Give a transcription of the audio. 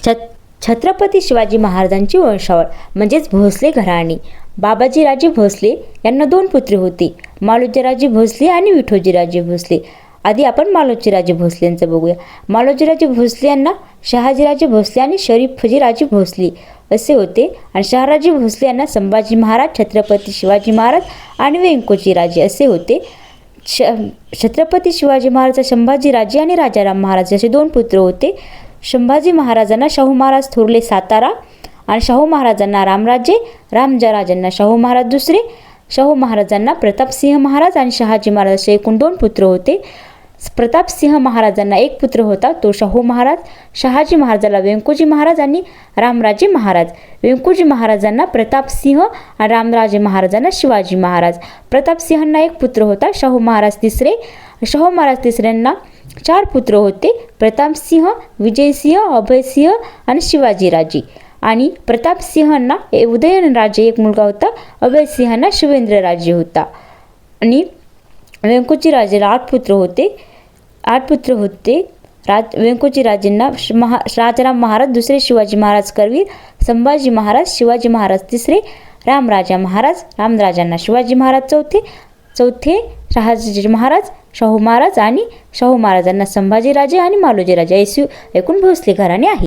छत्रपती शिवाजी महाराजांची वंशावळ म्हणजेच भोसले घराणी. बाबाजीराजे भोसले यांना 2 पुत्र होते, मालोजीराजे भोसले आणि विठोजीराजे भोसले. आधी आपण मालोजीराजे भोसलेंचं बघूया. मालोजीराजे भोसले यांना शहाजीराजे भोसले आणि शरीफजीराजे भोसले असे होते आणि शहाजी भोसले यांना संभाजी महाराज, छत्रपती शिवाजी महाराज आणि व्यंकोजीराजे असे होते. छत्रपती शिवाजी महाराज, संभाजीराजे आणि राजाराम महाराज असे 2 पुत्र होते. संभाजी महाराजांना शाहू महाराज थोरले सातारा आणि शाहू महाराजांना रामराजे, राजांना शाहू महाराज दुसरे, शाहू महाराजांना प्रतापसिंह महाराज आणि शहाजी महाराज असे एकूण 2 पुत्र होते. प्रतापसिंह महाराजांना 1 पुत्र होता, तो शाहू महाराज. शहाजी महाराजाला व्यंकोजी महाराज आणि रामराजे महाराज. व्यंकोजी महाराजांना प्रतापसिंह आणि रामराजे महाराजांना शिवाजी महाराज. प्रतापसिंहांना 1 पुत्र होता, शाहू महाराज तिसरे. शाहू महाराज तिसऱ्यांना 4 पुत्र होते, प्रतापसिंह, विजयसिंह, अभयसिंह आणि शिवाजीराजे. आणि प्रतापसिंहांना उदयनराजे 1 मुलगा होता, अभयसिंहांना शिवेंद्रराजे होता. आणि व्यंकोजीराजेला 8 पुत्र होते. व्यंकोजीराजेंना राजाराम महाराज दुसरे, शिवाजी महाराज करवीर, संभाजी महाराज, शिवाजी महाराज तिसरे, रामराजा महाराज, रामराजांना शिवाजी महाराज चौथे, शहाजी महाराज, शाहू महाराज आणि शाहू महाराजांना संभाजीराजे आणि मालोजीराजे अशी एकूण भोसले घराणे आहे.